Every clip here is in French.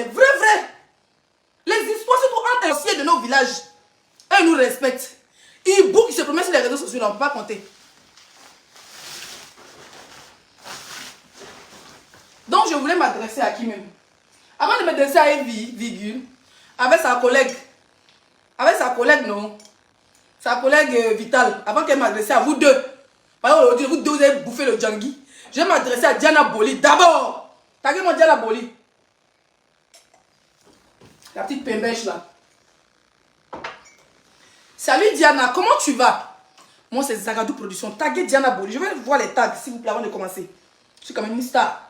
Vrai, vrai. Les histoires, surtout entre anciens de nos villages, eux nous respectent. Ils bouquent, ils se promènent sur les réseaux sociaux, on ne peut pas compter. Donc, je voulais m'adresser à qui même? Avant de m'adresser à une virgule, avec sa collègue. Avec sa collègue, non. Sa collègue Vital. Avant qu'elle m'adresse à vous deux. Par exemple, aujourd'hui, vous deux, vous avez bouffé le Djangui. Je vais m'adresser à Diana Boli. D'abord. Taguez-moi Diana Boli. La petite pembèche là. Salut Diana, comment tu vas? Moi, c'est Zagadou Production. Taguez Diana Boli. Je vais voir les tags, s'il vous plaît, avant de commencer. Je suis quand même une star.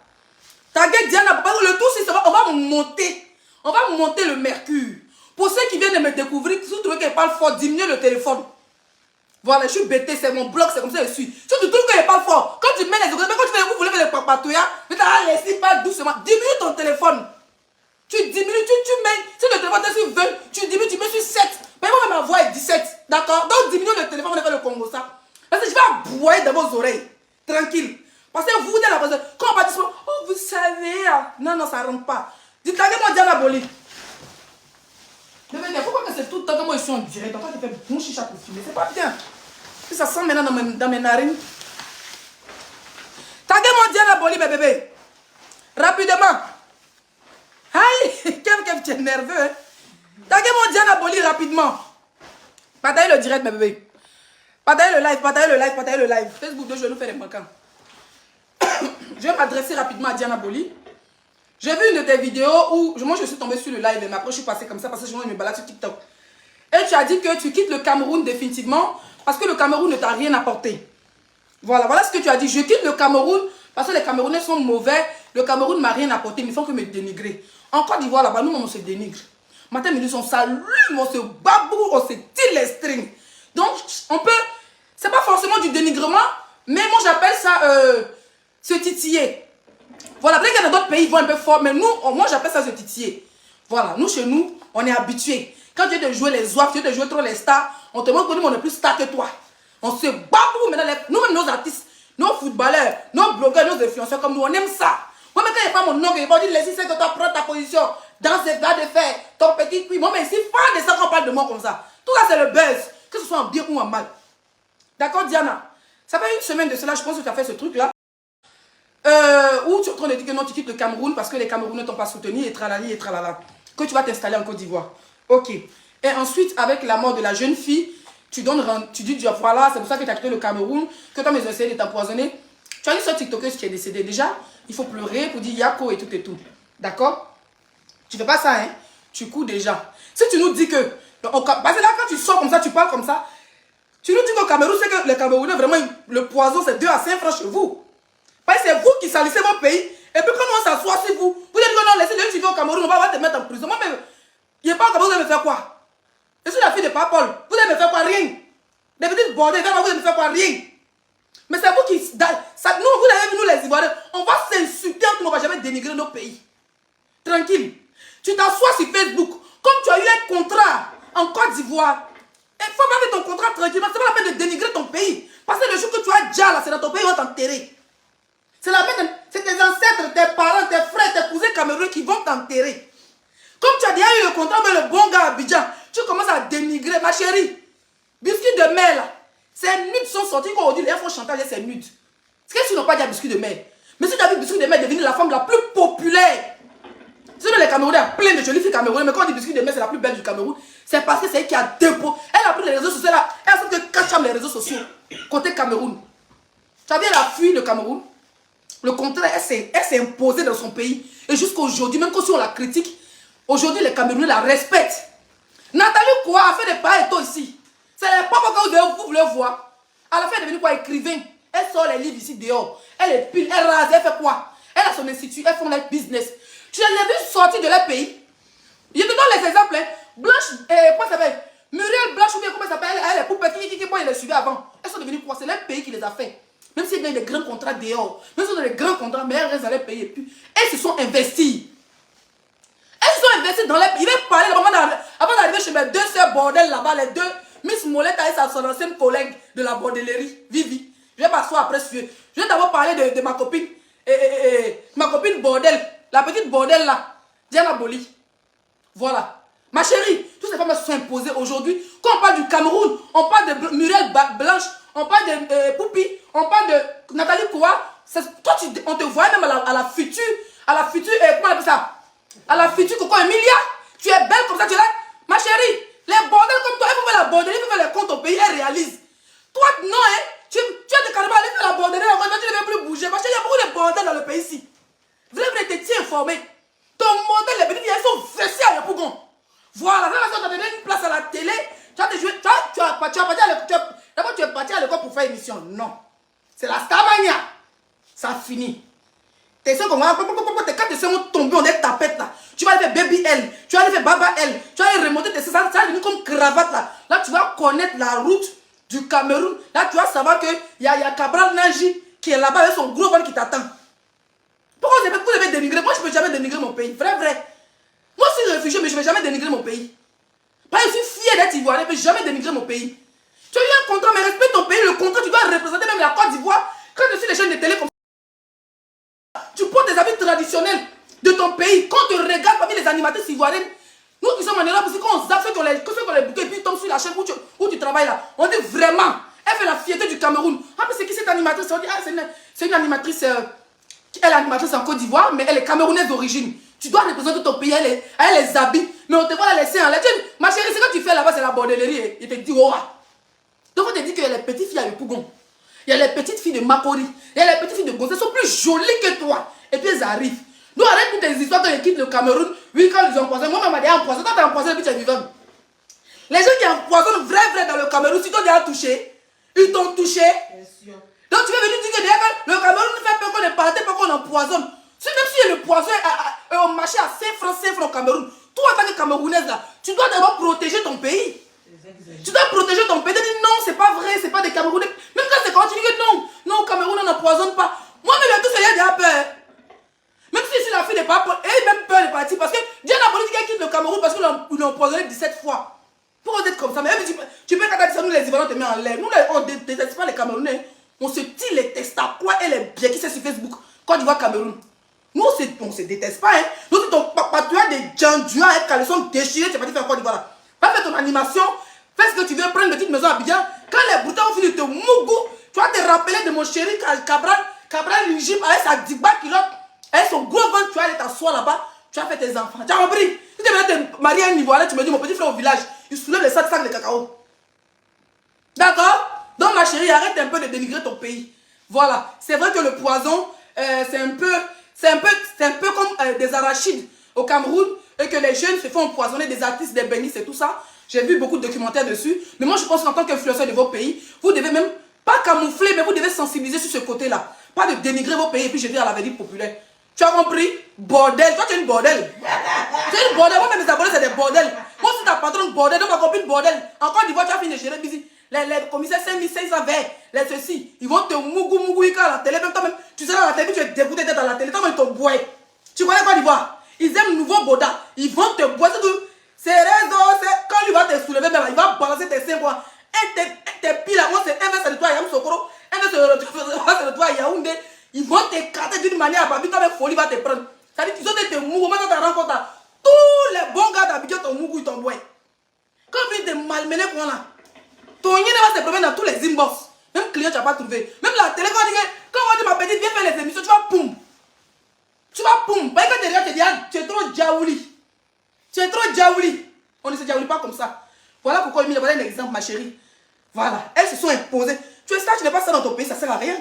Taguez Diana Boli. Le tout, c'est ça. On va monter. On va monter le mercure. Pour ceux qui viennent de me découvrir, si vous trouvez qu'elle parle fort, diminuez le téléphone. Voilà, je suis bêté, c'est mon blog, c'est comme ça que je suis. Si tu trouves qu'elle parle fort, quand tu mets les écouteurs, quand vous voulez faire les papatouillas, mais t'as laissé pas doucement. Diminue ton téléphone. Tu diminues, tu mets, si le téléphone est sur 20, tu diminues, tu mets sur 7. Mais moi, ma voix est 17, d'accord? Donc diminue le téléphone, on va faire le Congo ça. Parce que je vais aboyer dans vos oreilles. Tranquille. Parce que vous, vous êtes la personne, quand on va dire, oh, vous savez, non, non, ça rentre pas. Dites-moi Diana Boli. Pourquoi que c'est tout le temps que moi je suis en direct? Donc, toi, tu fais bon chicha pour filmer. C'est pas bien. Et ça sent maintenant dans mes narines. Taguez-moi Diana Boli, mes bébés. Rapidement. Aïe, Kev, tu es nerveux. Hein? Taguez-moi Diana Boli rapidement. Partagez le direct, mes bébés. Partagez le live. Facebook, je vais nous faire des manquants. Je vais m'adresser rapidement à Diana Boli. J'ai vu une de tes vidéos où moi je suis tombée sur le live et après je suis passée comme ça parce que je me balade sur TikTok. Et tu as dit que tu quittes le Cameroun définitivement parce que le Cameroun ne t'a rien apporté. Voilà ce que tu as dit. Je quitte le Cameroun parce que les Camerounais sont mauvais. Le Cameroun ne m'a rien apporté, mais ils font que me dénigrer. En Côte d'Ivoire là-bas, nous on se dénigre. Matin, midi, on s'allume, on se baboue, on se tire les strings. Donc on peut, c'est pas forcément du dénigrement, mais moi j'appelle ça se titiller. Voilà, peut-être qu'il y a d'autres pays qui vont un peu fort, mais nous, moi j'appelle ça se titiller. Voilà, nous chez nous, on est habitués. Quand tu es de jouer les oies, tu es de jouer trop les stars, on te montre que nous on est plus stars que toi. On se bat pour maintenant, nous-mêmes nos artistes, nos footballeurs, nos blogueurs, nos influenceurs comme nous, on aime ça. Moi, mais quand il n'y a pas mon nom, il va dire, laissez que toi prends ta position dans ce gars de faire ton petit cuit. Moi, mais si pas de ça qu'on parle de moi comme ça. Tout ça, c'est le buzz, que ce soit en bien ou en mal. D'accord, Diana? Ça fait une semaine de cela, je pense que tu as fait ce truc-là. Où tu es en train de dire que non, tu quittes le Cameroun parce que les Camerounais ne t'ont pas soutenu et tralali et tralala. Que tu vas t'installer en Côte d'Ivoire. Ok. Et ensuite, avec la mort de la jeune fille, tu dis, voilà, c'est pour ça que tu as quitté le Cameroun, que tu as essayé de t'empoisonner. Tu as dit sur TikToker qui est décédé. Déjà, il faut pleurer pour dire Yako et tout et tout. D'accord? Tu fais pas ça, hein? Tu cours déjà. Si tu nous dis que... Parce que là, quand tu sors comme ça, tu parles comme ça, tu nous dis qu'au Cameroun, c'est que les Camerounais, vraiment, le poison, c'est 2 à 5 francs chez vous. Parce que c'est vous qui salissez votre pays. Et puis quand on s'assoit sur vous, vous dites que non, laissez les gens au Cameroun, on va te mettre en prison. Moi, mais il n'y a pas au Cameroun, vous allez me faire quoi? Je suis la fille de Papol. Vous allez me faire quoi? Rien. Des petites bordées, vous allez me faire quoi? Rien. Mais c'est vous qui... nous, vous avez vu, nous les Ivoiriens, on va s'insulter, on ne va jamais dénigrer nos pays. Tranquille. Tu t'assois sur Facebook. Comme tu as eu un contrat en Côte d'Ivoire, il faut pas faire ton contrat tranquillement. C'est pas la peine de dénigrer ton pays. Parce que le jour que tu as déjà là, c'est dans ton pays, on va t'enterrer. C'est tes ancêtres, tes parents, tes frères, tes cousins camerounais qui vont t'enterrer. Comme tu as déjà eu le contrat avec le bon gars à Abidjan, tu commences à dénigrer. Ma chérie, biscuits de mer là, ces nudes sont sortis quand on dit les gens font chantage, c'est nudes. C'est que tu n'as pas dit biscuits de mer. Mais si tu as vu biscuits de mer devenir la femme la plus populaire, c'est que les Camerounais ont plein de jolies filles camerounaises, mais quand on dit biscuits de mer, c'est la plus belle du Cameroun, c'est parce que c'est elle qui a déposé. Elle a pris les réseaux sociaux là, elle a fait que cacham les réseaux sociaux, côté Cameroun. Tu as vu, elle a fui le Cameroun. Le contraire, elle s'est imposée dans son pays. Et jusqu'à aujourd'hui, même quand si on la critique, aujourd'hui les Camerounais la respectent. Nathalie Koua a fait des paillettes ici. C'est les papas que vous voulez voir. À la fin, elle est devenue quoi? Écrivain. Elle sort les livres ici dehors. Elle est pile, elle rase, elle fait quoi? Elle a son institut, elle fait leur business. Tu les as vu sortir de leur pays. Je te donne les exemples. Hein. Blanche, comment ça s'appelle? Muriel Blanche, ou bien comment ça s'appelle? Elle est poupée qui les suivait avant. Elles sont devenues quoi? C'est leur pays qui les a fait. Même s'ils ont des grands contrats dehors, même s'ils ont des grands contrats, mais elles restent dans les pays et puis elles se sont investies. Elles se sont investies dans les pays. Il va parler avant d'arriver chez mes deux sœurs bordel là-bas, les deux, Miss Molette et son ancienne collègue de la bordellerie, Vivi. Je vais m'asseoir après ce sujet. Je vais d'abord parler de ma copine, ma copine bordel, la petite bordel là. Diana Boli. Voilà. Ma chérie, toutes ces femmes se sont imposées aujourd'hui. Quand on parle du Cameroun, on parle de Muriel Blanche, on parle de Poupi, on parle de Nathalie Koua. Toi, on te voit même à la future, comment on appelle ça? À la future Coco Emilia. Tu es belle comme ça, tu es là. Ma chérie, les bordels comme toi, ils vont faire la bordelée, ils vont faire les comptes au pays, elles réalisent. Toi, non, hein, tu as des carrément allé faire la bordelée, tu ne veux plus bouger. Parce qu'il y a beaucoup de bordels dans le pays ici. Vous devez être informé. Ton modèle, les petites filles, elles sont vessies à Yopougon. Voilà, là, on t'a donné une place à la télé. Tu as joué, d'abord tu es parti à l'école pour faire émission. Non. C'est la Starmania. Ça finit. Tes soeurs, quand tes soeurs vont tomber, on est tapette là. Tu vas aller faire Baby L, tu vas aller faire Baba L, tu vas aller remonter tes soeurs, ça va devenir comme cravate là. Là, tu vas connaître la route du Cameroun. Là, tu vas savoir qu'il y a Cabral Naji qui est là-bas avec son gros ventre qui t'attend. Pourquoi vous devez dénigrer? Moi, je ne peux jamais dénigrer mon pays. Vrai. Moi, je suis réfugié, mais je ne vais jamais dénigrer mon pays. Parce que je suis fier d'être ivoirien, mais je ne vais jamais dénigrer mon pays. Tu as eu un contrat, mais respecte ton pays. Le contrat, tu dois représenter même la Côte d'Ivoire. Quand tu suis les chaînes de télé comme ça, tu portes des habits traditionnels de ton pays. Quand tu regardes parmi les animatrices ivoiriennes, nous qui sommes en Europe, aussi, quand on zappe, ceux qui ont les bouquets, et puis ils tombent sur la chaîne où tu travailles là, on dit vraiment, elle fait la fierté du Cameroun. Ah, mais c'est qui cette animatrice? On dit, ah, c'est une animatrice. Elle est animatrice en Côte d'Ivoire, mais elle est camerounaise d'origine. Tu dois représenter ton pays, elle les habille, mais on te voit la laisser en l'air. Ma chérie, ce que tu fais là-bas, c'est la bordellerie. Il te dit, oh. Donc on te dit qu'il y a les petites filles à Yopougon, il y a les petites filles de Makori, il y a les petites filles de Gonzé, elles sont plus jolies que toi. Et puis elles arrivent. Donc arrête toutes tes histoires quand ils quittent le Cameroun. Oui, quand ils ont empoisonné, moi, m'a dit empoisonné. Toi, t'as empoisonné, puis tu es vivant. Les gens qui empoisonnent vrai dans le Cameroun, si tu déjà touché, ils t'ont touché. Donc tu veux venir dire que le Cameroun ne fait pas qu'on est parti, pas qu'on empoisonne. Même si le poison est au marché à 5 francs au Cameroun, toi en tant que Camerounaise là, tu dois d'abord protéger ton pays. Tu dois protéger ton pays. Tu dis non, c'est pas vrai, c'est pas des Camerounais. Même quand c'est quand tu dis que non, au Cameroun on n'empoisonne pas. Moi-même, tout ça, il y a déjà peur. Même si la fille n'est pas peur, elle a même peur de partir. Parce que Dieu n'a pas dit qu'elle quitte le Cameroun parce qu'ils l'ont empoisonné 17 fois. Pourquoi être comme ça? Mais tu peux quand tu dis ça, nous les Ivoiriens te met en l'air. Nous, on ne déteste pas les Camerounais. On se tire les testacois et les biais qui sont sur Facebook. Quand tu vois Cameroun. Nous, on ne se déteste pas. Hein. Nous, si ton papa, tu as des djandouas avec caleçons déchirés, tu vas pas faire quoi? Voilà. Va faire ton animation, fais ce que tu veux, prendre une petite maison à Abidjan. Quand les boutons vont finir de mougou, tu vas te rappeler de mon chéri Cabral Lingip avec sa digba culotte, avec son gros ventre, tu vas aller t'asseoir là-bas, tu vas faire tes enfants. Tu as compris? Si tu veux te marier à un Ivoirien, tu me dis, mon petit frère au village, il soulève les sacs de cacao. D'accord? Donc, ma chérie, arrête un peu de dénigrer ton pays. Voilà. C'est vrai que le poison, c'est un peu comme des arachides au Cameroun et que les jeunes se font empoisonner, des artistes, des bénis et tout ça. J'ai vu beaucoup de documentaires dessus. Mais moi, je pense qu'en tant qu'influenceur de vos pays, vous devez même, pas camoufler, mais vous devez sensibiliser sur ce côté-là. Pas de dénigrer vos pays et puis jeter à la verdict populaire. Tu as compris? Bordel. Toi, tu es une bordel. Tu es une bordel. Moi, mes abonnés, c'est des bordels. Moi, si ta patronne bordel, donc ma copine bordel. En Côte d'Ivoire, tu as fini de gérer busy. Les commissaires 5500 verts, les ceci, ils vont te mougou à la télé. Même toi-même, tu seras à la télé, tu es dégoûté d'être à la télé. Toi-même, ils te boivent. Tu connais Côte d'Ivoire? Ils aiment le nouveau Boda. Ils vont te boire. C'est réseau, quand il va te soulever, il va balancer tes 5 points. Un tes piles, moi, c'est un verre de toi à Yamoussoukro, un verre de toi à Yaoundé. Ils vont t'écarter d'une manière à Babi, toi, folie va te prendre. Ça veut dire qu'ils ont été mougou. Maintenant, tu rencontres tous les bons gars d'Abidjan, ton mougou, ils t'ont boivent. Quand ils te malmener, pour là. Ton yé va se promener dans tous les inbox. Même client, tu n'as pas trouvé. Même la télé, quand on dit ma petite, viens faire les émissions, tu vas poum. Tu vas poum. Parce que quand tu regardes, tu dis, ah, tu es trop djaouli. Tu es trop djaouli. On ne se djaouli pas comme ça. Voilà pourquoi il me donne un exemple, ma chérie. Voilà. Elles se sont imposées. Tu es star, tu n'es pas star dans ton pays, ça ne sert à rien.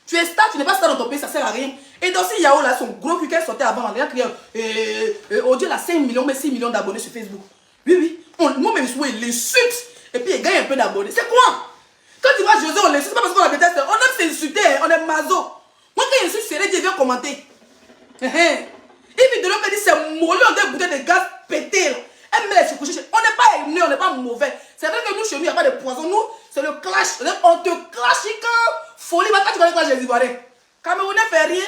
Tu es star, tu n'es pas star dans ton pays, ça ne sert à rien. Et dans ce Yao là, son gros cul qu'elle sortait avant, regarde, Audio, il a 5 millions, mais 6 millions d'abonnés sur Facebook. Oui. Moi-même, il l'insulte. Et puis il gagne un peu d'abonnés. C'est quoi? Quand tu vois José, on l'insulte, c'est pas parce qu'on la déteste. On aime s'insulter, on est mazo. Moi, quand il insulte, c'est Dieu vient commenter. Et puis de l'autre côté, c'est mollo, on a des bouteilles de gaz pétées. Elle met les se coucher. On n'est pas haineux, on n'est pas mauvais. C'est vrai que nous, chez nous, il n'y a pas de poison. Nous, c'est le clash. On te clash quand folie. Quand tu connais quoi, les Ivoiriens. Camerounais fait rien.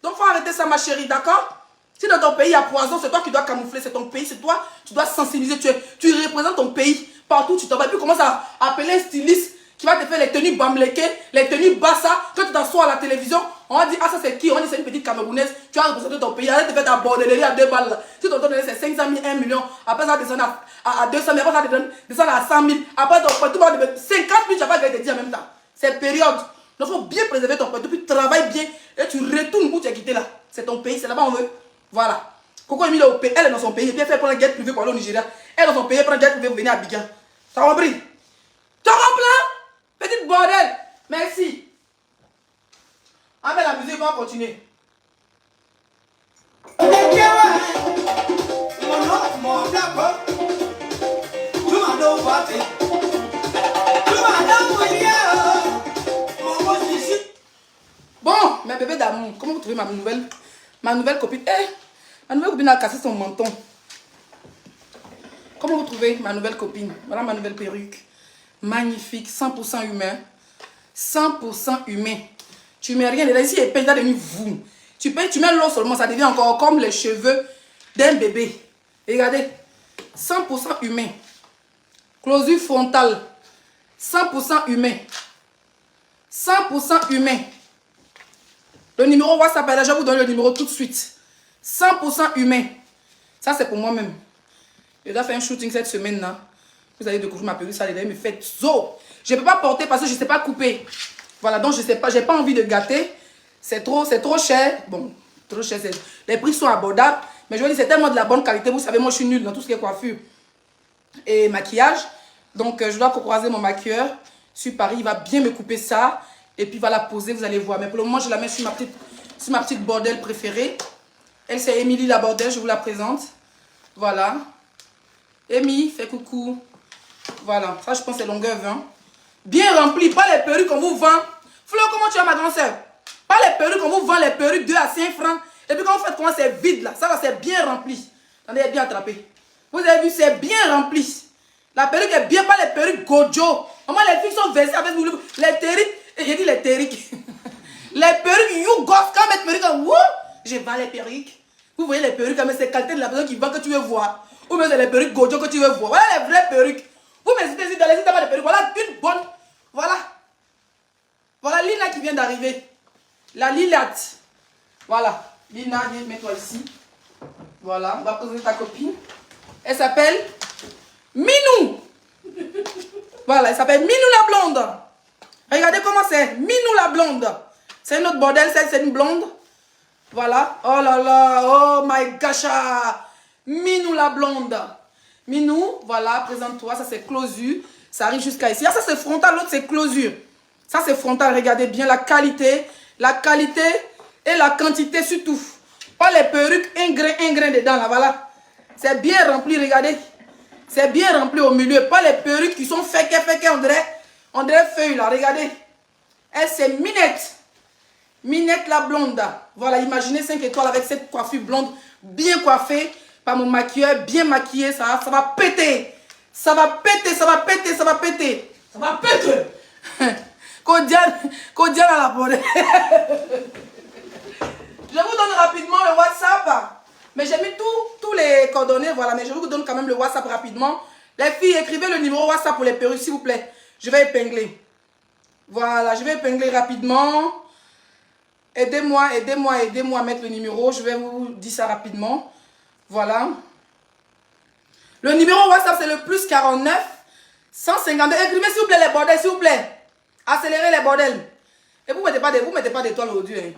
Donc, il faut arrêter ça, ma chérie, d'accord? Si dans ton pays, il y a poison, c'est toi qui dois camoufler. C'est ton pays, c'est toi. Tu dois sensibiliser. Tu représentes ton pays. Partout, tu t'en vas. Et puis, commence à appeler un styliste qui va te faire les tenues bamleke, les tenues bassa. Quand tu t'assois à la télévision, On va dire, ah ça c'est qui? On dit c'est une petite Camerounaise, tu as représenté ton pays, arrête de faire ta bordellerie à 2 balles là. Si ton donné c'est 500 000, 1 million, après ça descend à 200 000, après ça descend à 100 000, après ton poids, tout le monde 50 000, tu vas pas te dire en même temps. C'est période. Donc il faut bien préserver ton poids, puis travaille bien et tu retournes où tu as quitté là. C'est ton pays, c'est là-bas on veut. Voilà. Coco Emile est au pays, elle est dans son pays, et puis elle fait prendre un jet privé pour aller au Nigeria. Elle est dans son pays, elle prend un jet privé pour venir à Abidjan. T'as compris? T'as compris? Petite bordel. Merci. Ah mais la musique va continuer. Bon, mes bébés d'amour, comment vous trouvez ma nouvelle copine? Ma nouvelle copine a cassé son menton. Comment vous trouvez ma nouvelle copine? Voilà ma nouvelle perruque. Magnifique, 100% humain. 100% humain. Tu mets rien dedans. Ici, il est devenu vous. Tu mets l'eau seulement, ça devient encore comme les cheveux d'un bébé. Regardez. 100% humain. Closure frontale. 100% humain. 100% humain. Le numéro WhatsApp, là, je vais vous donner le numéro tout de suite. 100% humain. Ça, c'est pour moi-même. Je dois faire un shooting cette semaine-là. Vous allez découvrir ma perruque, ça me fait zo. Je ne peux pas porter parce que je ne sais pas couper. Voilà, donc je ne sais pas, j'ai pas envie de gâter. C'est trop cher. Bon, trop cher, les prix sont abordables. Mais je veux dire, c'est tellement de la bonne qualité. Vous savez, moi, je suis nulle dans tout ce qui est coiffure et maquillage. Donc, je dois croiser mon maquilleur sur Paris. Il va bien me couper ça. Et puis, il va la poser, vous allez voir. Mais pour le moment, je la mets sur ma petite bordelle préférée. Elle, c'est Émilie la bordelle, je vous la présente. Voilà. Amy, fais coucou. Voilà, ça, je pense, c'est longueur 20. Bien rempli, pas les perruques qu'on vous vend. Flo, comment tu as ma grande soeur? Pas les perruques qu'on vous vend, les perruques 2 à 5 francs. Et puis quand vous faites comment c'est vide là, ça là c'est bien rempli. Attendez, elle est bien attrapée. Vous avez vu, c'est bien rempli. La perruque est bien, pas les perruques Gojo. Moi, les filles sont versées avec vous. Les terriques, j'ai dit les terriques. Les perruques You Goss, quand mes perruques, wouh, je vends les perruques. Vous voyez les perruques, mais c'est qualité de la personne qui vend que tu veux voir. Ou bien c'est les perruques Gojo que tu veux voir. Voilà les vraies perruques. Vous m'hésitez ici dans les pas de perruques. Voilà une bonne. Voilà. Voilà Lina qui vient d'arriver. La Lilate. Voilà. Lina, viens, mets-toi ici. Voilà. On va présenter ta copine. Elle s'appelle Minou. Voilà, elle s'appelle Minou la blonde. Regardez comment c'est. Minou la blonde. C'est une autre bordel, c'est une blonde. Voilà. Oh là là. Oh my gosh. Minou la blonde. Minou, voilà, présente-toi. Ça, c'est closure. Ça arrive jusqu'à ici. Ah, ça, c'est frontal. L'autre, c'est closure. Ça, c'est frontal. Regardez bien la qualité. La qualité et la quantité surtout. Pas les perruques, un grain dedans, là, voilà. C'est bien rempli, regardez. C'est bien rempli au milieu. Pas les perruques qui sont féquées, on dirait feuille, là, regardez. Elle, c'est Minette. Minette la blonde. Voilà, imaginez 5 étoiles avec cette coiffure blonde, bien coiffée. Par mon maquilleur, bien maquillé, ça va péter. Ça va péter, ça va péter, ça va péter. Ça va péter. Kodian à la border. Je vous donne rapidement le WhatsApp. Mais j'ai mis tous les coordonnées, voilà. Mais je vous donne quand même le WhatsApp rapidement. Les filles, écrivez le numéro WhatsApp pour les perruques, s'il vous plaît. Je vais épingler. Voilà, je vais épingler rapidement. Aidez-moi à mettre le numéro. Je vais vous dire ça rapidement. Voilà. Le numéro WhatsApp, c'est le plus 49 152. Écrivez, s'il vous plaît, les bordels, s'il vous plaît. Accélérez les bordels. Et vous mettez pas d'étoiles aujourd'hui. Hein.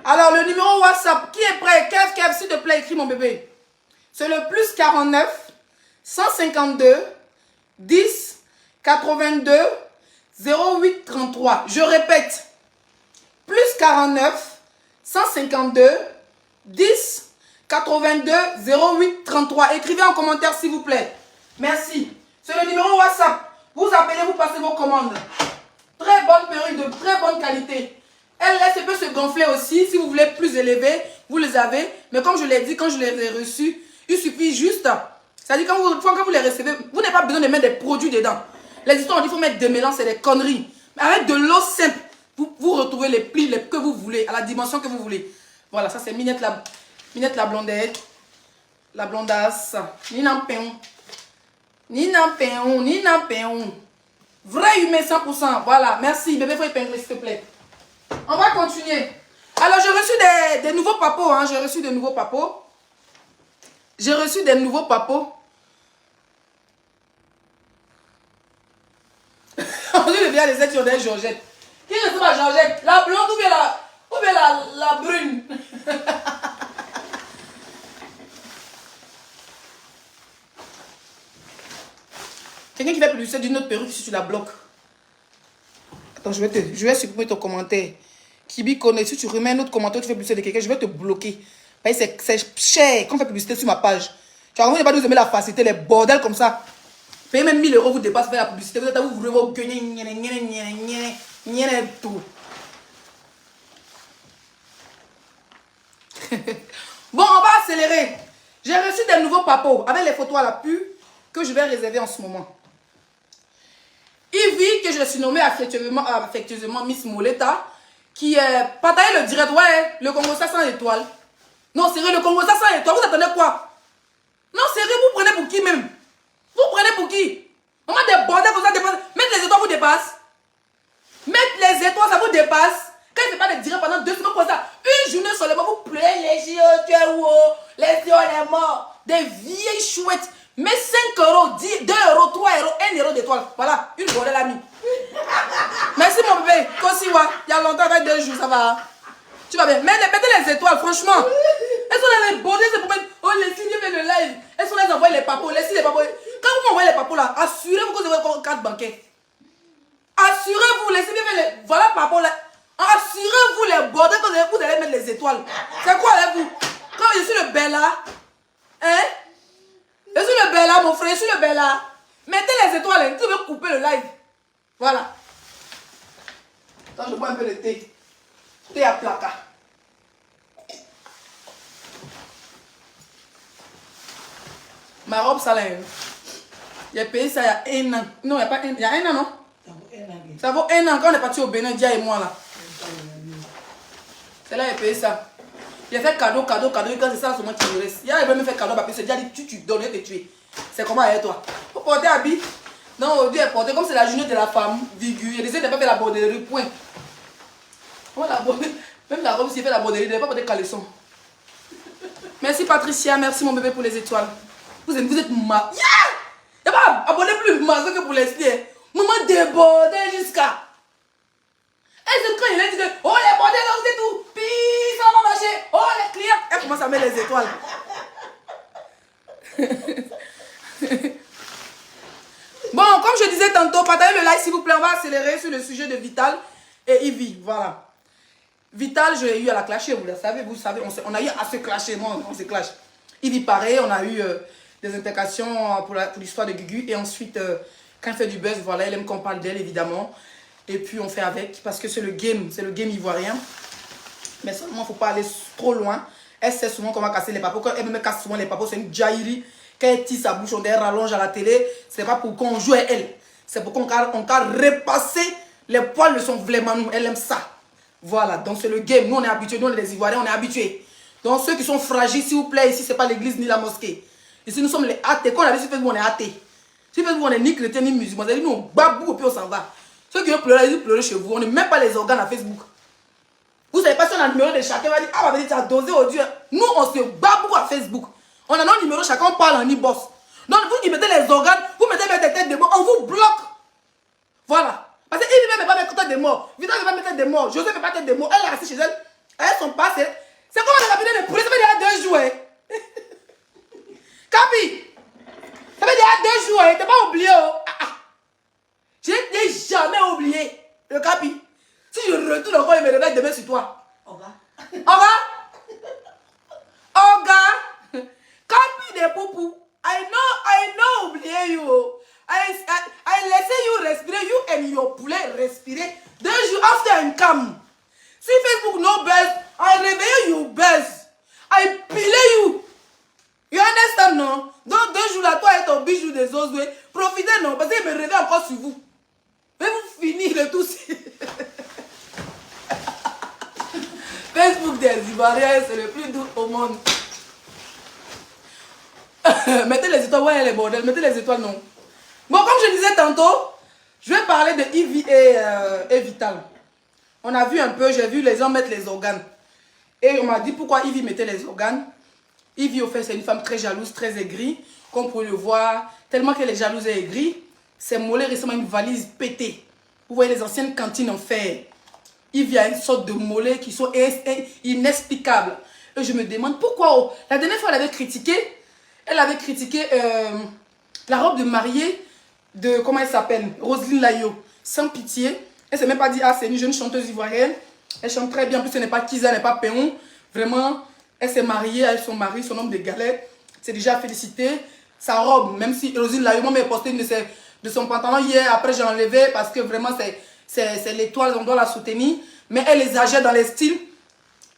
Alors, le numéro WhatsApp, qui est prêt? Kev, s'il te plaît, écris mon bébé. C'est le plus 49 152 10 82 08 33. Je répète. Plus 49 152 10 82 08 33. Écrivez en commentaire s'il vous plaît. Merci. C'est le numéro WhatsApp. Vous appelez, vous passez vos commandes. Très bonne perruque de très bonne qualité. Elle peut se gonfler aussi. Si vous voulez plus élevé, vous les avez. Mais comme je l'ai dit, quand je les ai reçus, il suffit juste. C'est-à-dire quand vous les recevez, vous n'avez pas besoin de mettre des produits dedans. Les histoires, il faut mettre des mélanges, c'est des conneries. Mais avec de l'eau simple, vous retrouvez les plis que vous voulez, à la dimension que vous voulez. Voilà, ça c'est Minette la blondette. La blondasse. Nina Péon. Nina Péon. Nina Péon. Vrai humain 100%. Voilà, merci. Bébé, il faut épingler s'il te plaît. On va continuer. Alors, j'ai reçu des nouveaux papos. Hein. J'ai reçu des nouveaux papos. J'ai reçu des nouveaux papos. On dit le bien les sections des Georgette. Qui reçoit ma Georgette? La blonde ou bien la brune? Quelqu'un qui fait publicité d'une autre perruque si tu la bloques. Attends, je vais supprimer ton commentaire. Kibi connaît, si tu remets un autre commentaire, tu fais publicité de quelqu'un, je vais te bloquer. Parce que c'est cher quand on fait publicité sur ma page. Tu as pas nous aimer la facilité, les bordels comme ça. Payez même 1000 € vous dépasse faire la publicité. Vous êtes à vous ouvrir vos gueules. Tout. Bon, on va accélérer. J'ai reçu des nouveaux papos avec les photos à la pub que je vais réserver en ce moment. Ivy, que je suis nommée affectueusement Miss Moleta, qui partageait le direct. Ouais, le Congo ça 100 étoiles. Non, sérieux, le Congo ça 100 étoiles. Vous attendez quoi? Non, sérieux, vous prenez pour qui même? Vous prenez pour qui? Maman, des bordels comme ça dépassent. Mettre les étoiles vous dépasse. Mettre les étoiles, ça vous dépasse. Quand il ne fait pas de direct pendant 2 semaines pour ça, une journée seulement, vous pleurez les yeux, tu es où? Les yeux, on est morts. Des vieilles chouettes. Mais 5 €, 10, 2 €, 3 €, 1 € d'étoile. Voilà, une bordel amie. Merci mon bébé. Toi aussi, ouais. Il y a longtemps, avec 2 jours, ça va. Tu vas bien. Mettez les étoiles, franchement. Elles sont là, les bordels, c'est pour mettre. Oh, les signes de le live. Elles sont là, elles envoient les papos. Les signes, les papos. Quand vous m'envoyez les papos là, assurez-vous que vous avez encore 4 banquets. Assurez-vous, laissez bien les. Voilà, papo là. Assurez-vous les bordels que vous allez mettre les étoiles. C'est quoi avec vous? Quand je suis le Bella, hein? Je suis le Bella, mon frère, je suis le Bella. Mettez les étoiles, hein. Tu veux couper le live. Voilà. Attends, je bois un peu de thé. Thé à placard. Ma robe, ça là. J'ai payé ça il y a 1 an. Non, il n'y a pas 1 an. Il y a 1 an, non? Ça vaut 1 an quand on est parti au Bénin, Dia et moi là. C'est là j'ai payé ça. J'ai fait cadeau. Et quand c'est ça, c'est moi qui me reste. Il a même fait cadeau, parce que c'est déjà dit, tu donnes et te tuer. C'est comment avec toi? Faut porter habit. Non, aujourd'hui, elle portait comme c'est la journée de la femme, virgule. Il essaie de pas faire la borderie, point. Même la robe, s'il fait la borderie, il ne devait pas porter caleçon. Merci Patricia, merci mon bébé pour les étoiles. Vous êtes ma. Yeah! Il n'y a pas abonné plus maso que pour les stiers. Maman débordait jusqu'à. Et c'est quand il a dit que, oh les bordels, c'est tout. Puis ça va marcher. Oh les clients. Elle commence à mettre les étoiles. Bon, comme je disais tantôt, partagez le like s'il vous plaît. On va accélérer sur le sujet de Vital et Ivy. Voilà. Vital, j'ai eu à la clasher, vous le savez, on a eu à se clasher, moi, on se clash. Ivy pareil, on a eu des intercations pour l'histoire de Gugu. Et ensuite, quand elle fait du buzz, voilà, elle aime qu'on parle d'elle, évidemment. Et puis on fait avec, parce que c'est le game ivoirien. Mais seulement, il ne faut pas aller trop loin. Elle sait souvent qu'on va casser les papos. Quand elle me casse souvent les papos, c'est une jaillerie. Quand elle tisse sa bouche, on rallonge à la télé. C'est pas pour qu'on joue à elle. C'est pour qu'on repasser les poils de son vraiment nous. Elle aime ça. Voilà, donc c'est le game. Nous, on est habitués. Nous, les Ivoiriens, on est habitués. Donc ceux qui sont fragiles, s'il vous plaît, ici, ce n'est pas l'église ni la mosquée. Ici, nous sommes les athées. Quand on a dit sur Facebook, on est athées. Sur Facebook, on est ni chrétien ni musulman. C'est-à-dire, nous, on babou et puis on s'en va. Ceux qui veulent pleurer, ils pleurent chez vous. On n'est même pas les organes à Facebook. Vous savez pas si on a le numéro de chacun. On va dire, ah, tu as dosé au Dieu. Nous, on se babou à Facebook. On a notre numéro, chacun parle en e-boss. Donc, vous qui mettez les organes, vous mettez des têtes de mort, on vous bloque. Voilà. Parce qu'il ne veut pas mettre tête de mort. Vita ne veut pas mettre tête de mort. José ne veut pas tête de mort. Elle est restée chez elle. Elles sont passées. C'est comme la capitaine de police. Ça fait déjà 2 jours. Hein. Capi. Ça fait déjà 2 jours. Hein. T'es pas oublié. Oh. Je n'ai jamais oublié. Le Capi. Si je retourne encore, il me réveille demain sur toi. Oga. Capi de poupou. I know oublié you. I laissé you respirer, you and your poulet respirer 2 jours after un cam. Si Facebook no buzz, I réveille you buzz. I pile you. You understand, non? Donc 2 jours là, toi et ton bijou des osoués, profitez, non? Parce qu'il me réveille encore sur vous. Mais vous finissez le tout. Facebook des Ivoiriens, c'est le plus doux au monde. Mettez les étoiles, ouais les bordels, mettez les étoiles, non. Bon, comme je disais tantôt, je vais parler de Ivy et Vital. On a vu un peu, j'ai vu les gens mettre les organes. Et on m'a dit pourquoi Ivy mettait les organes. Ivy, au fait, c'est une femme très jalouse, très aigrie. Comme vous pouvez le voir, tellement qu'elle est jalouse et aigrie, ses mollets ressemblent à une valise pétée. Vous voyez les anciennes cantines en fer. Ivy a une sorte de mollets qui sont inexplicables. Et je me demande pourquoi. Oh, la dernière fois, elle avait critiqué la robe de mariée de, comment elle s'appelle, Roselyne Layo. Sans pitié. Elle ne s'est même pas dit, ah, c'est une jeune chanteuse ivoirienne. Elle chante très bien. En plus, ce n'est pas Kiza, elle n'est pas Péon. Vraiment, elle s'est mariée avec son mari, son homme de galette. C'est déjà félicité. Sa robe, même si Roselyne Layo, moi, m'a posté une de son pantalon hier. Après, j'ai enlevé parce que vraiment, c'est l'étoile, on doit la soutenir. Mais elle exagère dans les styles.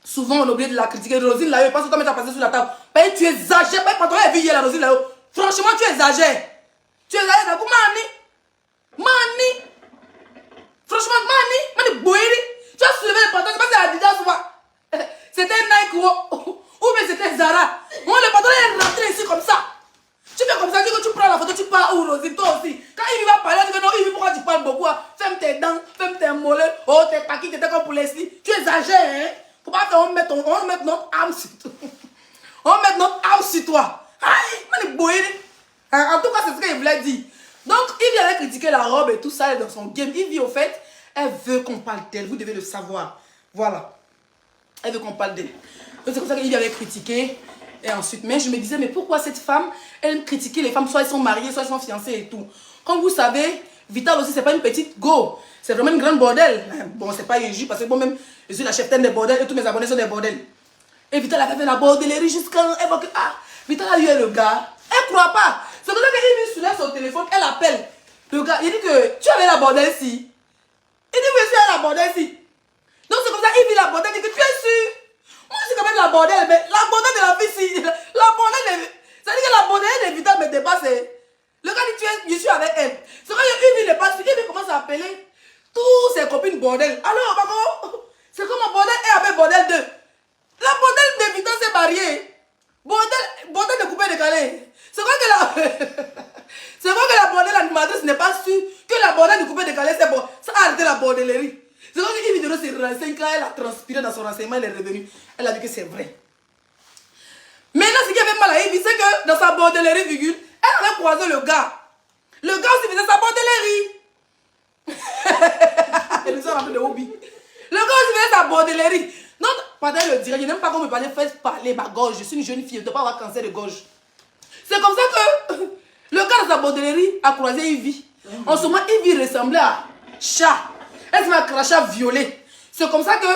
Souvent, on oublie de la critiquer. Roselyne Layo, pas tout le temps mettre à passer sur la table. Ben, tu exagères. Ben, pantalon, elle vu hier la Roselyne Layo. Franchement, tu exagères. Tu exagères. Mani. Franchement, Mani, Boiri. Tu as soulevé le pantalon, c'est pas c'est Adidas ou pas. C'était Nike ou bien c'était Zara. Moi, le pantalon est rentré ici comme ça. Tu fais comme ça, tu prends la photo, tu pars où, Rosy, toi aussi. Quand il va parler, tu dis non, Yves, pourquoi tu parles beaucoup? Ferme tes dents, ferme tes mollets. Oh, tes paquets, t'étais comme pour les slips. Tu exagères, hein? Faut pas qu'on mette notre âme sur toi. On va mettre notre âme sur toi. Aïe, en tout cas, c'est ce qu'il voulait dire. Donc, Yves avait critiqué la robe et tout ça dans son game. Yves, au fait, elle veut qu'on parle d'elle. Vous devez le savoir. Voilà. Elle veut qu'on parle d'elle. Donc, c'est comme ça qu'Yves avait critiqué. Et ensuite, mais je me disais, mais pourquoi cette femme, elle aime critiquer les femmes, soit elles sont mariées, soit elles sont fiancées et tout. Comme vous savez, Vital aussi, c'est pas une petite go. C'est vraiment une grande bordel. Bon, c'est pas une jupe, parce que moi-même, je suis la cheftaine des bordels et tous mes abonnés sont des bordels. Et Vital a fait la bordellerie jusqu'à... Elle voit que, ah, Vital a eu le gars. Elle croit pas. C'est comme ça qu'il soulève son téléphone, elle appelle. Le gars, il dit que tu avais la bordel ici. Il dit, oui, je suis à la bordel ici. Donc c'est comme ça, il vit la bordel, il dit que tu es sûr. Moi, c'est quand même la bordel, mais la bordel de la fille, si. La bordel de... C'est-à-dire que la bordel de Vital me dépasse. Le gars dit, je suis avec elle. C'est quand il n'est pas sûr, il commence à appeler toutes ses copines bordel. Alors, Bako, c'est comme un bordel et avec bordel 2. La bordel de Vital s'est mariée. Bordel de coupé décalé. C'est quoi que la... c'est quoi que la bordel animatrice n'est pas sûre que la bordel de coupé décalé, c'est bon. Ça a arrêté la bordellerie. C'est comme si une vidéo s'est renseignée, quand elle a transpiré dans son renseignement, elle est revenue. Elle a dit que c'est vrai. Maintenant, ce qui avait mal à Ivy, c'est que dans sa bordellerie, virgule, elle avait croisé le gars. Le gars aussi faisait sa bordellerie. Elle nous a rappelé de hobby. Le gars aussi faisait sa bordellerie. Donc, pendant le direct, je n'aime pas qu'on me parle, fais parler ma gorge. Je suis une jeune fille, je ne dois pas avoir cancer de gorge. C'est comme ça que le gars dans sa bordellerie a croisé Ivy. En ce moment, Ivy ressemblait à chat. Elle se met à crachat violet. C'est comme ça que,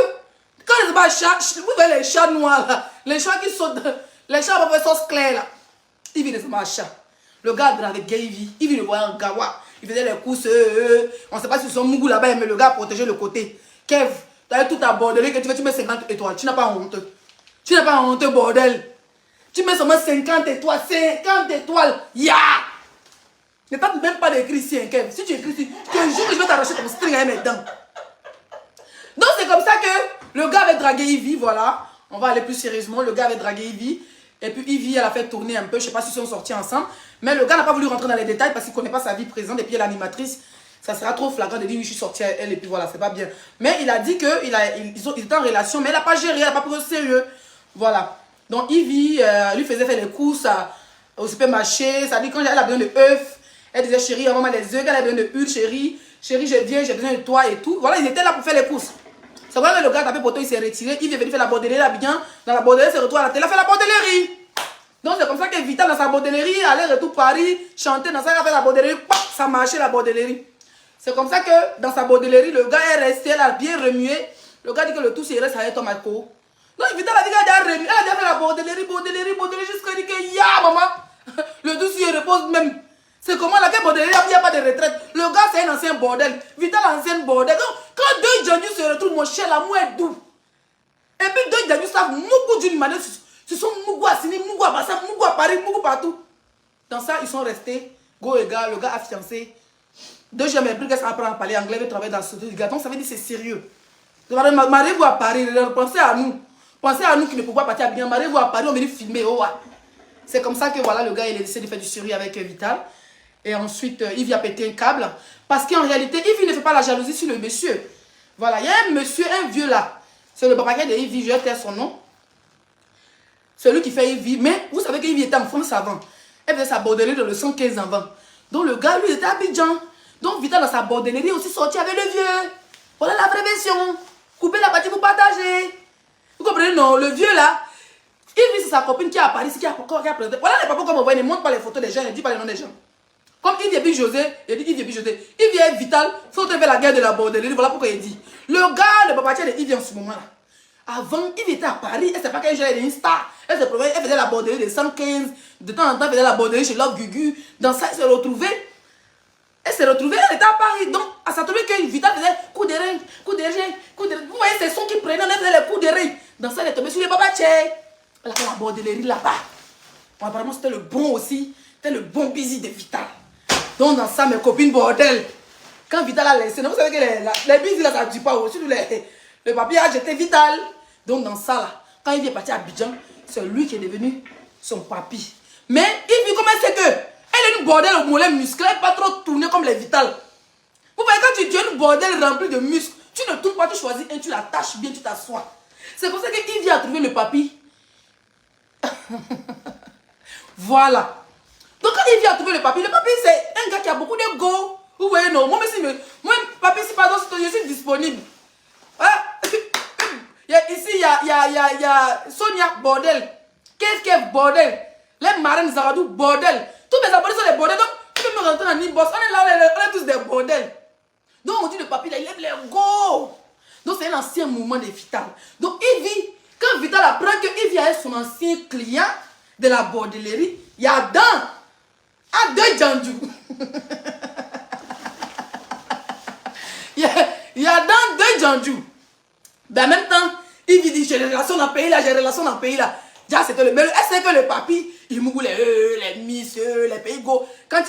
quand elle se met à chat, vous voyez les chats noirs là, les chats qui sautent, les chats à peu près sauce claire là. Ivy ressemble à chat. Le gars avec Ivy, Ivy le voyait en gawa. Il faisait les courses, on ne sait pas si son mougou là-bas, mais le gars protégeait le côté. Kev, tu as tout à bordelé que tu mets 50 étoiles. Tu n'as pas honte. Tu n'as pas honte, bordel. Tu mets seulement 50 étoiles. 50 étoiles. Ya! Ne tente même pas d'écrire ici, hein, Kev. Si tu écris ici, tu un jour je vais t'arracher ton string avec mes dents. Donc c'est comme ça que le gars avait dragué Ivy, voilà. On va aller plus sérieusement. Le gars avait dragué Ivy. Et puis Ivy, elle a fait tourner un peu. Je ne sais pas s'ils sont sortis ensemble. Mais le gars n'a pas voulu rentrer dans les détails parce qu'il ne connaît pas sa vie présente. Et puis l'animatrice, ça sera trop flagrant de dire oui, je suis sortie à elle. Et puis voilà, c'est pas bien. Mais il a dit qu'ils étaient en relation. Mais elle n'a pas géré, elle n'a pas pris au sérieux. Voilà. Donc Ivy lui faisait faire les courses au supermarché. Ça dit quand elle a besoin de œufs. Elle disait chérie, maman les œufs. Elle a besoin de huile, chérie. Chérie, je viens, j'ai besoin de toi et tout. Voilà, ils étaient là pour faire les courses. C'est vrai que le gars tapé poteau, il s'est retiré. Il est venu faire la bordellerie là bien. Dans la bordellerie, il se retrouve à la télé. Il a fait la bordellerie. Donc c'est comme ça que Vital dans sa bordellerie, allait retour Paris, chanter dans ça, il a fait la bordellerie. Ça marchait la bordellerie. C'est comme ça que dans sa bordellerie, le gars est resté là, bien remué. Le gars dit que le tout, c'est reste avec Tom Marco. Donc Vital a dit qu'elle a déjà remué. Elle a déjà fait la bordellerie, jusqu'à dire que ya maman. Le tout, il repose même. C'est comment la bordellerie, il n'y a pas de retraite. Le gars, c'est un ancien bordel. Vital, ancien bordel. Donc, quand deux Janus se retrouvent, mon cher, l'amour est doux. Et puis deux Janus savent beaucoup d'une manière. Ce sont Mougou à Sini, Mougou à Bassam, Mougou à Paris, Mougou partout. Dans ça, ils sont restés. Go et gars, le gars a fiancé. Deux jours, mais plus qu'elle apprend à parler anglais, elle travaille dans ce truc. Donc, ça veut dire que c'est sérieux. Mariez-vous à Paris, pensez à nous. Pensez à nous qui ne pouvons pas partir bien. Mariez-vous à Paris, on vient filmer. Oh, ouais. C'est comme ça que voilà, le gars il a décidé de faire du sérieux avec Vital. Et ensuite, Yves a pété un câble. Parce qu'en réalité, Yves ne fait pas la jalousie sur le monsieur. Voilà, il y a un monsieur, un vieux là. C'est le papa de Yves, je vais taire son nom. Celui qui fait Yves. Mais vous savez qu'Yves était en France avant. Elle faisait sa bordellerie dans le 115 avant. Donc le gars, lui, était à Abidjan. Donc Vital, dans sa bordellerie, aussi sorti avec le vieux. Voilà la vraie version. Couper la partie pour partager. Vous comprenez? Non, le vieux là, Yves, c'est sa copine qui est à Paris, qui a présenté. Voilà les papas comme on voit, ils ne montrent pas les photos des gens, ils ne disent pas les noms des gens. Comme Yves Yebi José, il dit Yves Yebi José. Yves est Vital, faut faire la guerre de la bordellerie. Voilà pourquoi il dit. Le gars, le papa de Yves en ce moment là. Avant, Yves était à Paris, elle ne sait pas qu'elle est une star. Elle faisait la bordellerie de 115. De temps en temps, elle faisait la bordellerie chez Love Gugu. Dans ça, elle s'est retrouvée. Elle s'est retrouvée, elle était à Paris. Donc, elle s'est retrouvée que Vital faisait coup de rein, coup de rein, coup de rein. Vous voyez ces sons qui prenaient, elle faisait les coups de rein. Dans ça, elle est tombée sur les babachés. Elle a fait la bordellerie là-bas. Bon, apparemment, c'était le bon aussi. C'était le bon busy de Vital. Donc, dans ça, mes copines bordel. Quand Vital a laissé, vous savez que les busy là, ça ne dit pas. Surtout le papier a jeté Vital. Donc, dans ça là, quand il est parti à Abidjan, c'est lui qui est devenu son papy. Mais il vit comment c'est que elle est une bordel au mollet musclé, pas trop tournée comme les Vital. Vous voyez, quand tu es une bordel remplie de muscles, tu ne tournes pas, tu choisis un, tu l'attaches bien, tu t'assois. C'est pour ça qu'il vient trouver le papy. Voilà. Donc quand il vient trouver le papy c'est un gars qui a beaucoup de go. Vous voyez, non, moi, papy, si pardon, je suis disponible. Ah. Ici, il y a Sonia, bordel. Qu'est-ce bordel? Les marraines Zaradou, bordel. Tous mes abonnés sont des bordels. Donc, tu peux me rentrer en inbox. On est là, on est tous des bordels. Donc, on dit le papy, là, il aime les go. Donc, c'est un ancien mouvement de Vital. Donc, Yves, quand Vital apprend que Yves est son ancien client de la bordellerie, il y a deux Djandjou. Il y a deux Djandjou. Ben, en même temps, il dit j'ai des relations dans le pays là, j'ai des relations dans le pays là. Déjà, c'était le meilleur. Est-ce que le papy, il moue les miss, les pays go. Quand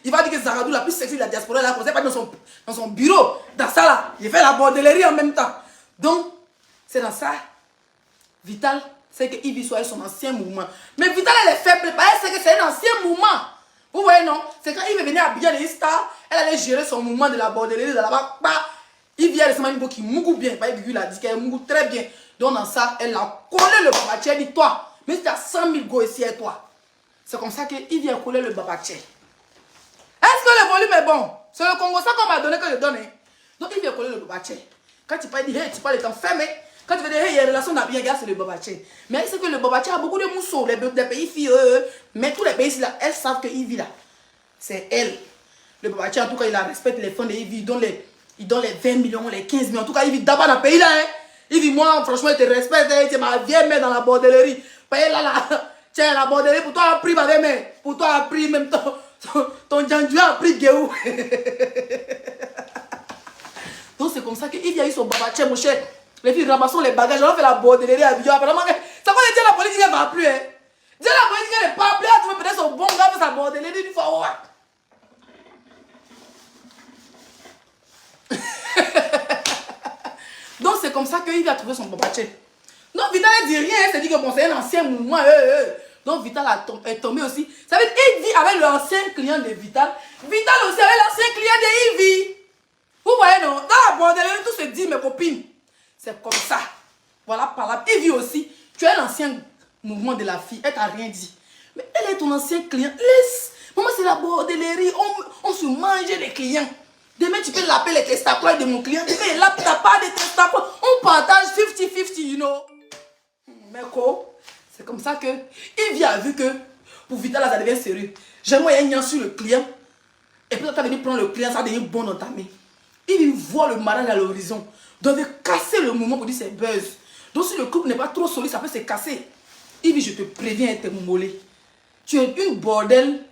il va dire que Zaradou, la plus sexy de la diaspora, là, pas dans son bureau, dans ça là, il fait la bordellerie en même temps. Donc, c'est dans ça. Vital, c'est que Yves soit son ancien mouvement. Mais Vital, elle est faible, c'est que c'est un ancien mouvement. Vous voyez, non? C'est quand Yves venait à Abidjan les stars, elle allait gérer son mouvement de la bordellerie de là-bas. Il vient récemment une qui mougue bien. Gugu l'a dit qu'elle mougue très bien. Donc dans ça, elle a collé le babaché. Elle dit toi, mais si tu as 100 000 go ici et toi. C'est comme ça qu'il vient coller le babaché. Est-ce que le volume est bon? C'est le Congo ça qu'on m'a donné que je donne. Donc il vient coller le babaché. Quand tu parles, hey, tu parles de temps fermé. Quand tu veux dire hey, il y a une relation d'habillage, regarde, c'est le babaché. Mais c'est que le babaché a beaucoup de mousseaux. Les pays filles, mais tous les pays ici là, elles savent qu'il vit là. C'est elle. Le babaché, en tout cas, il respecte les fonds de Yves. Il donne les 20 millions, les 15 millions. En tout cas, il vit d'abord dans le pays là. Hein. Il dit, moi, franchement, il te respecte. Hein. Tu es ma vieille mère dans la bordellerie. Tiens, la bordellerie, pour toi, a pris ma vieille mère. Pour toi, a pris même ton Djandjou a pris Guéou. Donc, c'est comme ça qu'il a eu son babaché, mon cher. Les filles ramassons les bagages. On fait la bordellerie à Abidjan. Apparemment, ça va dire la politique, elle ne va plus. Hein. Dire la politique, elle n'est pas plus. Tu veux peut-être son bon gars pour sa bordellerie une fois. Ouais. Donc c'est comme ça qu'il a trouvé son babaché. Donc Vital ne dit rien, il s'est dit que bon, c'est un ancien mouvement. Donc Vital est tombé aussi. Ça veut dire qu'il vit avec l'ancien client de Vital. Vital aussi avec l'ancien client de Yves. Vous voyez non? Dans la bordellerie, tout se dit mes copines. C'est comme ça. Voilà par là. Yves aussi, tu es l'ancien mouvement de la fille, elle t'a rien dit. Mais elle est ton ancien client. Laisse. Maman, c'est la bordellerie, on se mange les clients. Demain, tu peux l'appeler les testacles de mon client. Demain, là, tu n'as pas de testacles. On partage 50-50, you know. Mais quoi? C'est comme ça que il a vu que pour Vital, ça devient sérieux. J'aimerais y aller sur le client. Et puis, quand tu as venu prendre le client, ça va devenir bon dans ta main. Il voit le mariage à l'horizon. Donc, de casser le mouvement pour dire c'est buzz. Donc, si le couple n'est pas trop solide, ça peut se casser. Il dit, je te préviens, t'es moulé. Tu es une bordel.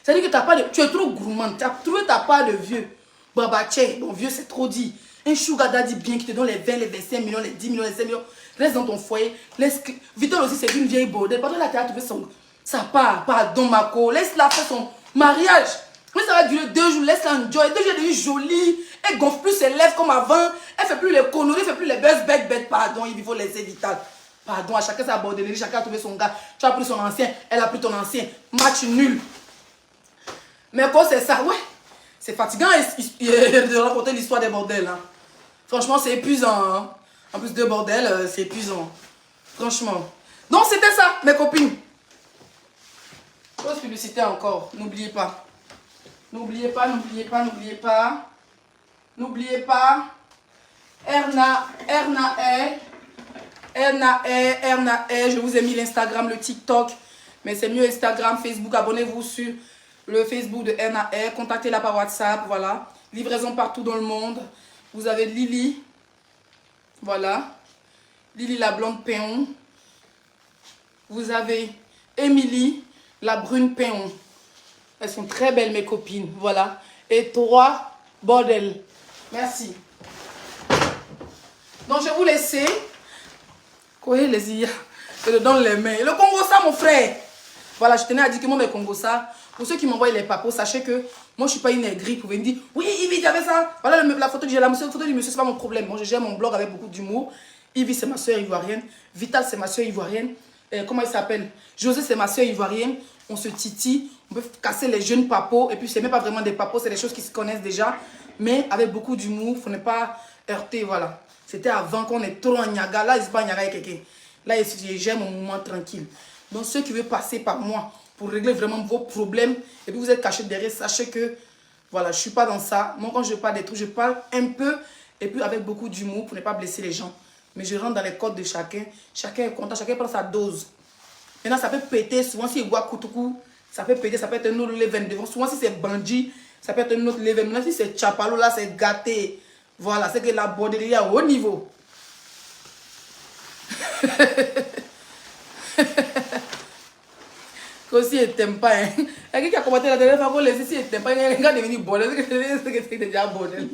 C'est-à-dire que tu es trop gourmande. Tu as trouvé ta part de vieux. Babaché, bon vieux c'est trop dit. Un sugar daddy bien qui te donne les 20, les 25 millions, les 10 millions, les 5 millions. Reste dans ton foyer. Vital aussi c'est une vieille bordel. Pardon là tu as trouvé sa part. Pardon Mako. Laisse-la faire son mariage. Mais ça va durer 2 jours. Laisse-la enjoy. 2 jours elle est jolie. Elle gonfle plus ses lèvres comme avant. Elle fait plus les conneries. Elle fait plus les buzz bête. Pardon, il faut laisser Vital. Pardon, à chacun sa bordellerie. Chacun a trouvé son gars. Tu as pris son ancien. Elle a pris ton ancien. Match nul. Mais quoi c'est ça? Ouais. C'est fatigant de raconter l'histoire des bordels. Hein. Franchement, c'est épuisant. Hein. En plus, 2 bordels, c'est épuisant. Franchement. Donc, c'était ça, mes copines. Grosse publicité encore. N'oubliez pas. N'oubliez pas, n'oubliez pas, n'oubliez pas. N'oubliez pas. Erna, je vous ai mis l'Instagram, le TikTok. Mais c'est mieux Instagram, Facebook. Abonnez-vous sur le Facebook de Erna. Contactez-la par WhatsApp. Voilà. Livraison partout dans le monde. Vous avez Lily. Voilà. Lily la blonde péon. Vous avez Émilie la brune péon. Elles sont très belles, mes copines. Voilà. Et 3 bordel. Merci. Donc, je vais vous laisser. Quoi, les IA? Je le donne les mains. Le Congo, ça, mon frère. Voilà, je tenais à dire que moi, mes Congo, ça. Pour ceux qui m'envoient les papos, sachez que moi, je ne suis pas une aigrie. Vous pouvez me dire, oui, Yves, tu avais ça. Voilà la photo du monsieur. La photo du monsieur, ce n'est pas mon problème. Moi, je gère mon blog avec beaucoup d'humour. Yves, c'est ma soeur ivoirienne. Vital, c'est ma soeur ivoirienne. Comment il s'appelle? José, c'est ma soeur ivoirienne. On se titille. On peut casser les jeunes papos. Et puis, ce n'est même pas vraiment des papos. C'est des choses qui se connaissent déjà. Mais avec beaucoup d'humour. Il ne faut ne pas heurter. Voilà. C'était avant qu'on est trop en Niaga. Là, il se passe en Niaga avec quelqu'un. Là, j'aime mon moment tranquille. Donc, ceux qui veulent passer par moi pour régler vraiment vos problèmes, et puis vous êtes cachés derrière, sachez que, voilà, je ne suis pas dans ça. Moi, quand je parle des trucs, je parle un peu, et puis avec beaucoup d'humour pour ne pas blesser les gens. Mais je rentre dans les codes de chacun. Chacun est content, chacun prend sa dose. Maintenant, ça peut péter. Souvent, si il boit Koutoukou, ça peut péter, ça peut être un autre leven devant. Souvent, si c'est Bandit, ça peut être un autre leven. Maintenant, si c'est Chapalo, là, c'est gâté. Voilà, c'est que la borderie est à haut niveau. Qu'aussi, il t'aime pas. Hein. Il y a quelqu'un qui a commenté la dernière fois qu'on laisse ici, il t'aime pas. Il y a quelqu'un qui est devenu bordel. C'est déjà bordel.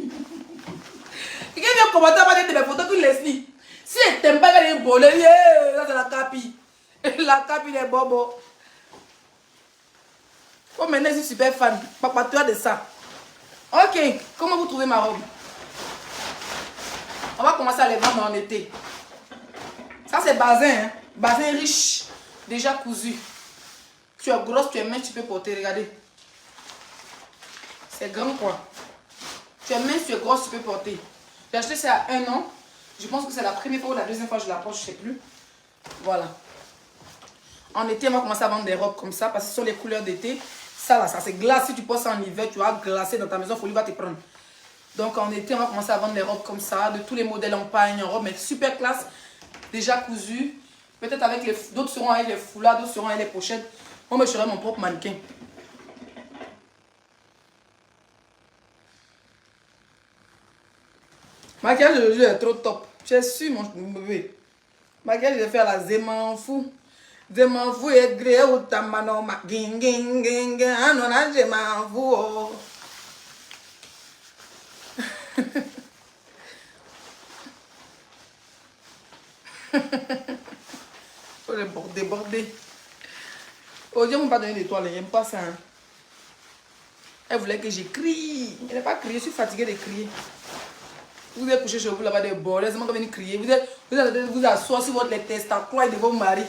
Quelqu'un vient commenter à partir de mes photos, tu laisses ici. Si il t'aime pas, il est bordel. Là, c'est la capi. La capi des bobos. Oh, maintenant, je suis super fan. Papa, tu as de ça. Ok, comment vous trouvez ma robe? On va commencer à les vendre en été. Ça, c'est bazin. Hein? Bazin riche. Déjà cousu. Tu es grosse, tu es mince, tu peux porter. Regardez. C'est grand quoi. Tu es mince, tu es grosse, tu peux porter. J'ai acheté ça à 1 an. Je pense que c'est la première fois ou la deuxième fois que je la porte, je ne sais plus. Voilà. En été, on va commencer à vendre des robes comme ça parce que ce sont les couleurs d'été. Ça là, ça c'est glace. Si tu portes ça en hiver, tu vas glacer dans ta maison, Folie va te prendre. Donc en été, on va commencer à vendre des robes comme ça, de tous les modèles en pagne, en robe, mais super classe, déjà cousues. Peut-être avec les... D'autres seront avec les foulards, d'autres seront avec les pochettes. Moi, je serai mon propre mannequin. Maquillage aujourd'hui est trop top. Tu es sûr, mon bébé. Maquillage, je vais faire la zéman fou. Zéman fou et gré ou tamano ma ging ging ging ging. Ah non, là, zéman fou. Faut les border. Oh, Dieu m'a pas donné d'étoiles, j'aime pas ça. Hein. Elle voulait que j'écrie. Elle n'a pas crié, je suis fatiguée de crier. Vous êtes couché chez vous là-bas des bordels, c'est moi qui viens crier. Vous allez vous asseoir sur votre testacule de vos maris.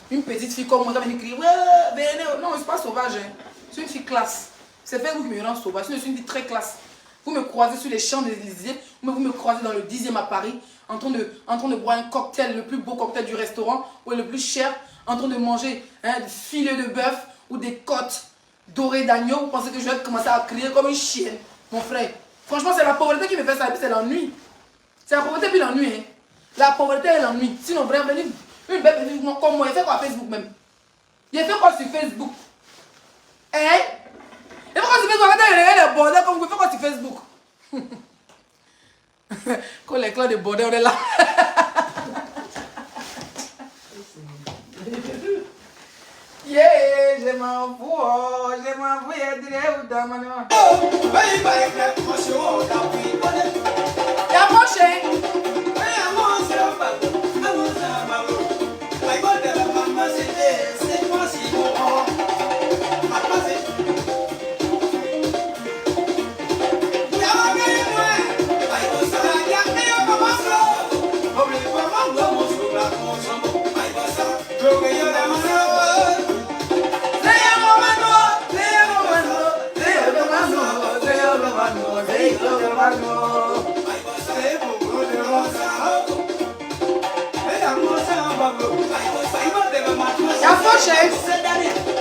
Une petite fille comme moi qui vient crier. Ouais, venez. Non, je ne suis pas sauvage. Hein. Je suis une fille classe. C'est fait que vous me rendez sauvage. Je suis une fille très classe. Vous me croisez sur les champs des Élysées, vous me croisez dans le 10e à Paris, en train de boire un cocktail, le plus beau cocktail du restaurant, ou le plus cher, en train de manger des filets de bœuf ou des côtes dorées d'agneau. Vous pensez que je vais commencer à crier comme une chienne, mon frère? Franchement, c'est la pauvreté qui me fait ça, et puis c'est l'ennui. C'est la pauvreté puis l'ennui. Hein. La pauvreté et l'ennui. Sinon, vraiment, une belle petite comme moi, il fait quoi à Facebook même? Il fait quoi sur Facebook? Hein? Il fait quoi sur Facebook? Regardez les bordels comme vous, il fait quoi sur Facebook? Quand les clans de bordel, on est là. Yeah, je m'en fous, il y a où dans ma main. Il y a mon chien. La fauche, hein?